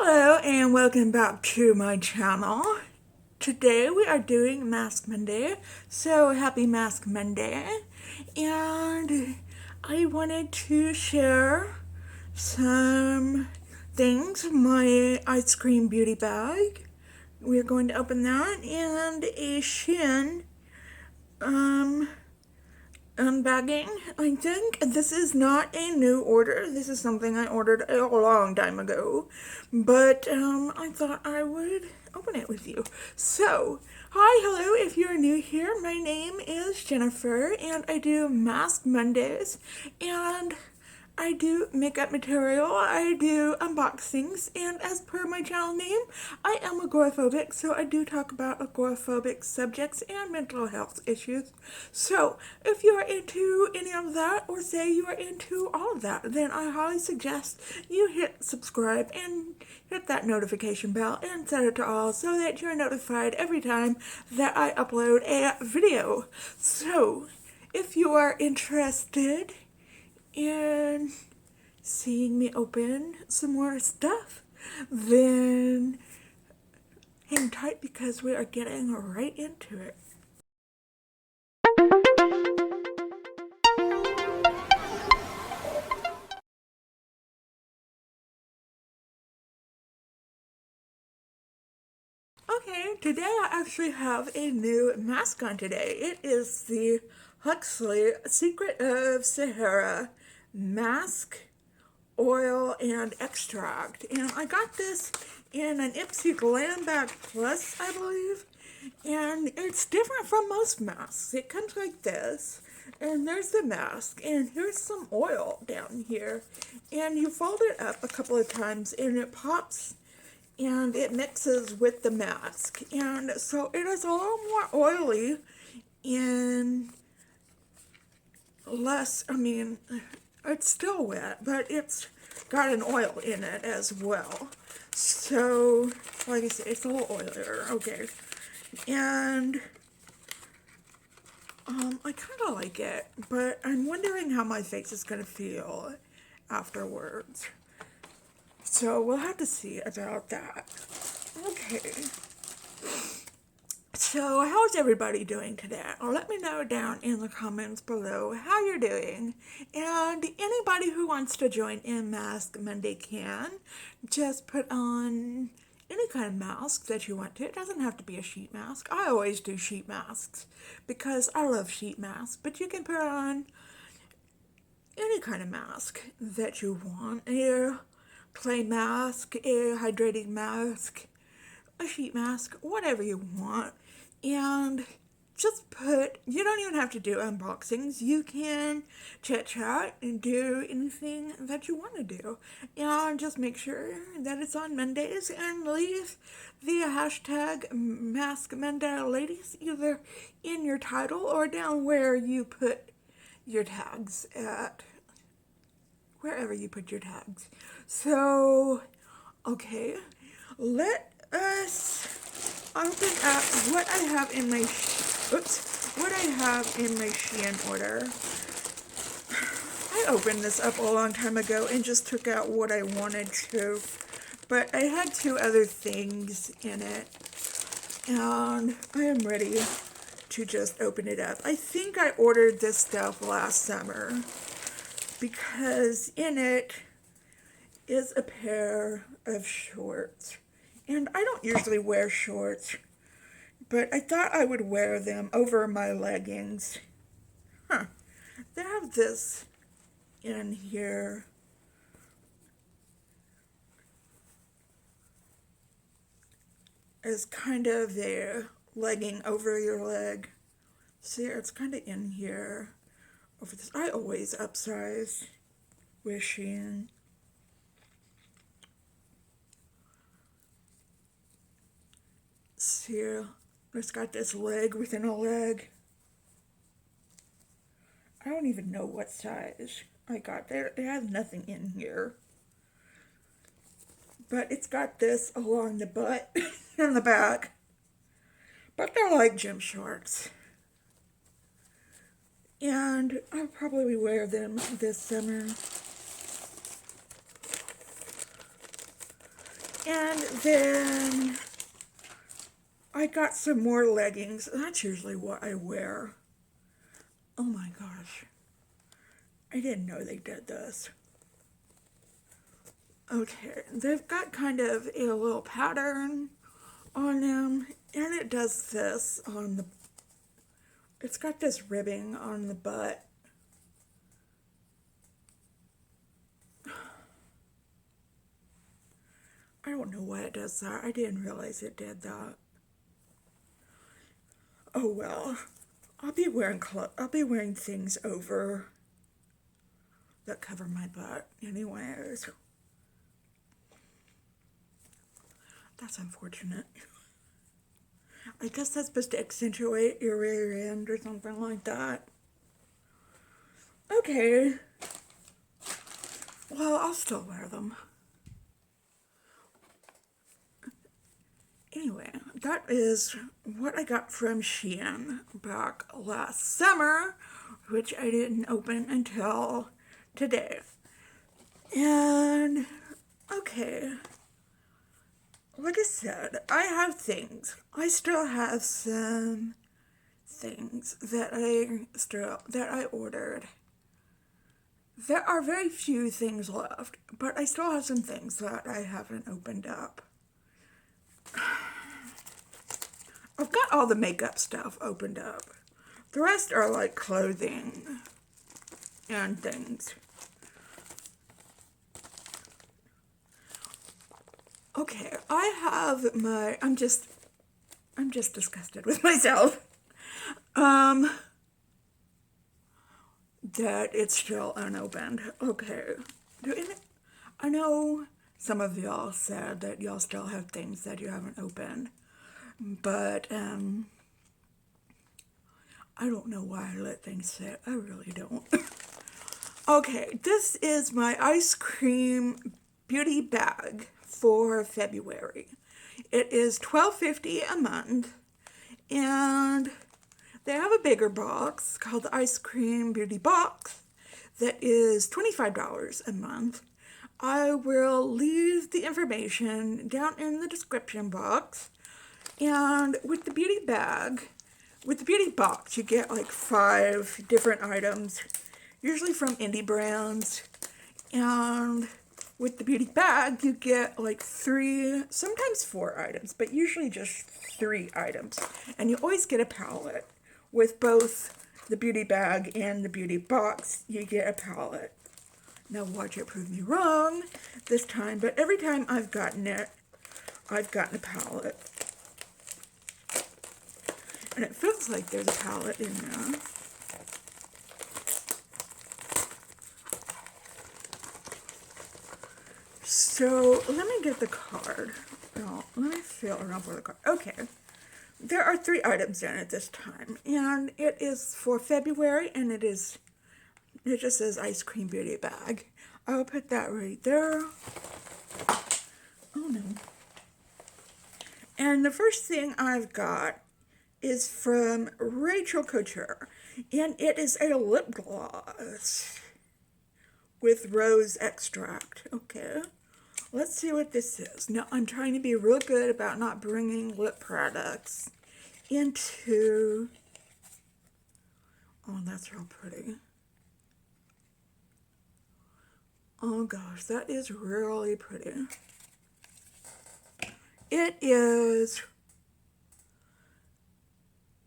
Hello and welcome back to my channel. Today we are doing Mask Monday, so happy Mask Monday. And I wanted to share some things from my ice cream beauty bag. We're going to open that and a Shein unbagging, I think. This is not a new order. This is something I ordered a long time ago. But I thought I would open it with you. So, hi, hello, if you're new here, my name is Jennifer, and I do Mask Mondays, and I do makeup material, I do unboxings, and as per my channel name, I am agoraphobic, so I do talk about agoraphobic subjects and mental health issues. So, if you are into any of that, or say you are into all of that, then I highly suggest you hit subscribe and hit that notification bell and set it to all so that you're notified every time that I upload a video. So, if you are interested in seeing me open some more stuff, then hang tight because we are getting right into it. Okay, today I actually have a new mask on today. It is the Huxley Secret of Sahara mask, oil, and extract. And I got this in an Ipsy Glam Bag Plus, I believe. And it's different from most masks. It comes like this. And there's the mask. And here's some oil down here. And you fold it up a couple of times and it pops and it mixes with the mask. And so it is a little more oily and less, it's still wet, but it's got an oil in it as well. So, like I said, it's a little oilier, okay. And I kind of like it, but I'm wondering how my face is going to feel afterwards. So we'll have to see about that. Okay. So how's everybody doing today? Let me know down in the comments below how you're doing. And anybody who wants to join in Mask Monday can. Just put on any kind of mask that you want to. It doesn't have to be a sheet mask. I always do sheet masks because I love sheet masks. But you can put on any kind of mask that you want. A clay mask, a hydrating mask, a sheet mask, whatever you want. And just you don't even have to do unboxings. You can chit chat and do anything that you want to do. And just make sure that it's on Mondays and leave the hashtag maskmondayladies either in your title or down where you put your tags at. Wherever you put your tags. So, okay, let us open up what I have in my Shein order. I opened this up a long time ago and just took out what I wanted to, but I had two other things in it, and I am ready to just open it up. I think I ordered this stuff last summer because in it is a pair of shorts. And I don't usually wear shorts, but I thought I would wear them over my leggings. They have this in here. As kind of a legging over your leg. See, it's kind of in here. Over this. I always upsize with Shein. See, it's got this leg within a leg. I don't even know what size I got there. It has nothing in here. But it's got this along the butt and the back. But they're like gym shorts. And I'll probably wear them this summer. And then I got some more leggings. That's usually what I wear. Oh my gosh. I didn't know they did this. Okay, they've got kind of a little pattern on them, and it does this on the, it's got this ribbing on the butt. I don't know why it does that. I didn't realize it did that. Oh well, I'll be wearing things over that cover my butt anyways. That's unfortunate. I guess that's supposed to accentuate your rear end or something like that. Okay. Well, I'll still wear them. Anyway, that is what I got from Shein back last summer, which I didn't open until today. And, okay, like I said, I have things. I still have some things that I ordered. There are very few things left, but I still have some things that I haven't opened up. I've got all the makeup stuff opened up. The rest are like clothing and things. Okay, I have my, I'm just disgusted with myself. That it's still unopened. Okay. I know some of y'all said that y'all still have things that you haven't opened. But, I don't know why I let things sit. I really don't. Okay, this is my Eyescream beauty bag for February. It is $12.50 a month, and they have a bigger box called the Eyescream Beauty Box that is $25 a month. I will leave the information down in the description box. And with the beauty box, you get like 5 different items, usually from indie brands. And with the beauty bag, you get like 3, sometimes 4 items, but usually just 3 items. And you always get a palette. With both the beauty bag and the beauty box, you get a palette. Now watch it prove me wrong this time, but every time I've gotten it, I've gotten a palette. And it feels like there's a palette in there. So let me get the card. No, let me feel around for the card. Okay. There are 3 items in it this time. And it is for February, and it just says Eyescream Beauty Bag. I'll put that right there. Oh no. And the first thing I've got is from Rachel Couture, and it is a lip gloss with rose extract. Okay, let's see what this is. Now, I'm trying to be real good about not bringing lip products into... Oh, that's real pretty. Oh gosh, that is really pretty. It is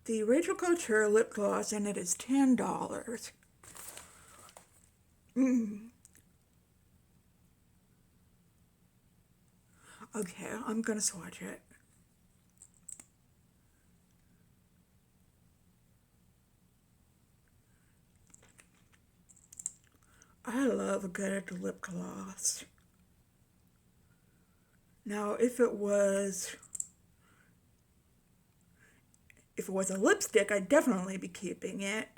the Rachel Couture lip gloss, and it is $10. Okay, I'm gonna swatch it. I love a good lip gloss. Now, if it was a lipstick, I'd definitely be keeping it.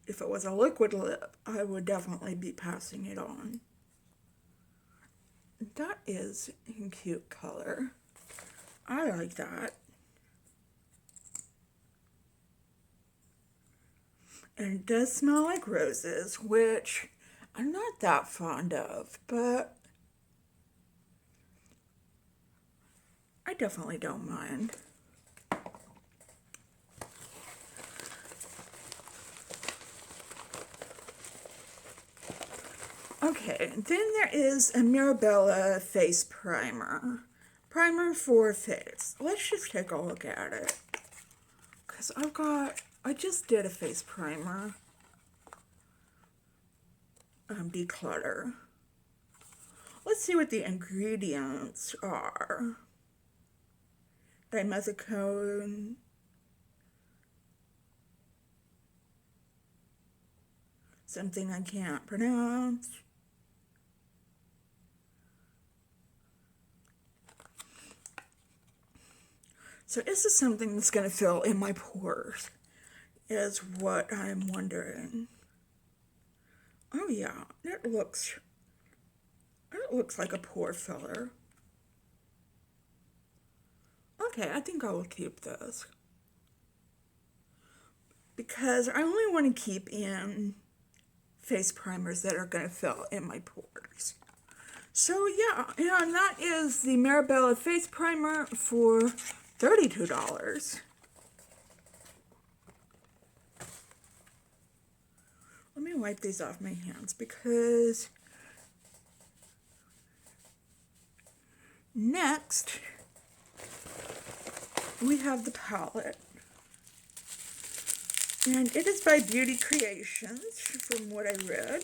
If it was a liquid lip, I would definitely be passing it on. That is a cute color. I like that. And it does smell like roses, which I'm not that fond of, but definitely don't mind. Okay, then there is a Mirabella face primer. Primer for face. Let's just take a look at it. Because I just did a face primer. Declutter. Let's see what the ingredients are. Dimethicone. Something I can't pronounce. So is this something that's going to fill in my pores? Is what I'm wondering. Oh yeah, it looks like a pore filler. Okay, I think I will keep this. Because I only want to keep in face primers that are going to fill in my pores. So yeah, and that is the Mirabella face primer for $32. Let me wipe these off my hands because next we have the palette. And it is by Beauty Creations, from what I read.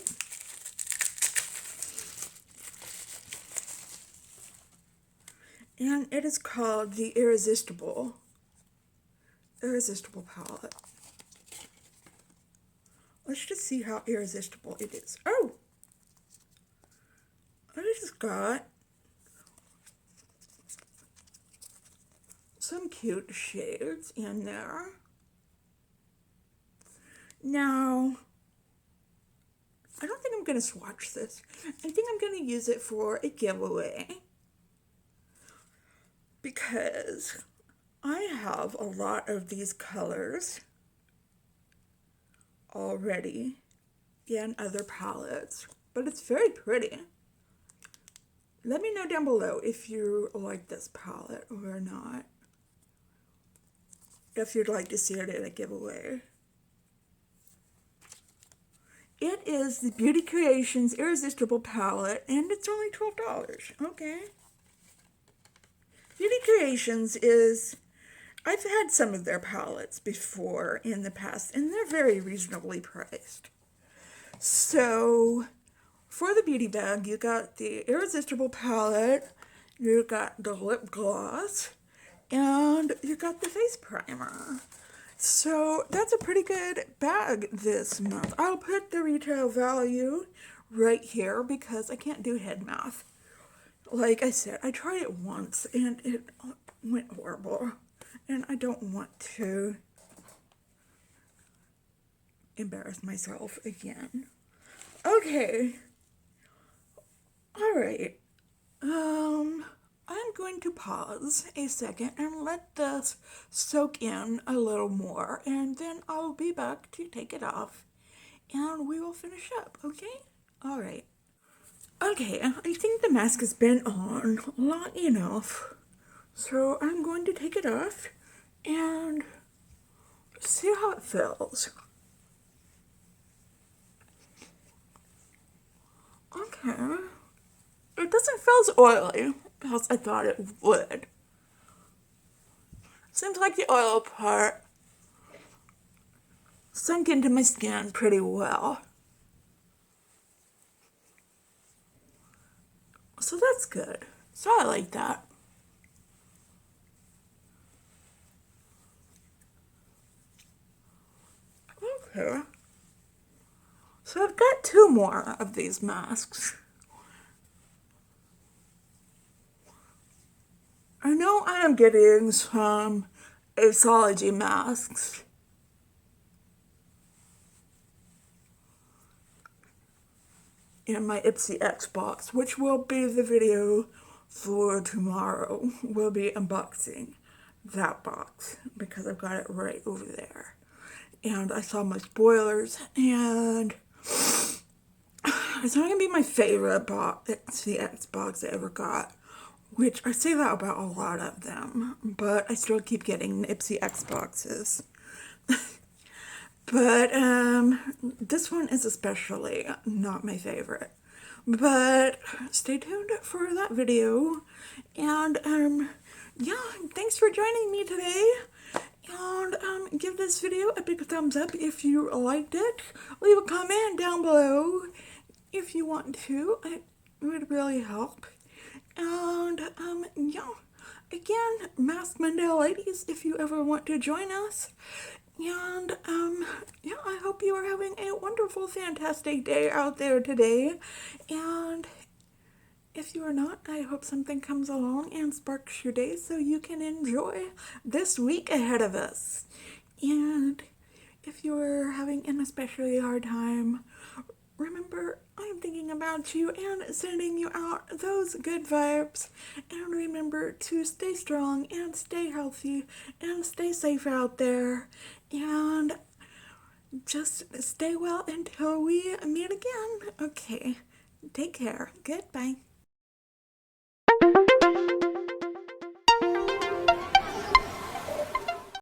And it is called the Irresistible palette. Let's just see how irresistible it is. Oh! I just got some cute shades in there. Now, I don't think I'm going to swatch this. I think I'm going to use it for a giveaway. Because I have a lot of these colors already in other palettes. But it's very pretty. Let me know down below if you like this palette or not. If you'd like to see it in a giveaway. It is the Beauty Creations Irresistible Palette, and it's only $12. Okay. Beauty Creations is, I've had some of their palettes before in the past, and they're very reasonably priced. So, for the beauty bag, you got the Irresistible Palette, you got the lip gloss, and you got the face primer. So that's a pretty good bag this month. I'll put the retail value right here because I can't do head math. Like I said, I tried it once and it went horrible. And I don't want to embarrass myself again. Okay. All right. I'm going to pause a second and let this soak in a little more, and then I'll be back to take it off, and we will finish up, okay? All right. Okay, I think the mask has been on long enough, so I'm going to take it off and see how it feels. Okay. It doesn't feel as oily as I thought it would. Seems like the oil part sunk into my skin pretty well. So that's good. So I like that. Okay. So I've got 2 more of these masks. I know I am getting some Aesology masks. In my Ipsy X box, which will be the video for tomorrow. We'll be unboxing that box because I've got it right over there. And I saw my spoilers, and it's not gonna be my favorite Ipsy X box I ever got. which I say that about a lot of them, but I still keep getting Nipsey X boxes. But this one is especially not my favorite. But stay tuned for that video. And yeah, thanks for joining me today. And give this video a big thumbs up if you liked it. Leave a comment down below if you want to. It would really help. And yeah, again, Mask Monday ladies, if you ever want to join us. And yeah, I hope you are having a wonderful, fantastic day out there today. And if you are not, I hope something comes along and sparks your day so you can enjoy this week ahead of us. And if you're having an especially hard time, remember, I'm thinking about you and sending you out those good vibes. And remember to stay strong and stay healthy and stay safe out there. And just stay well until we meet again. Okay, take care. Goodbye.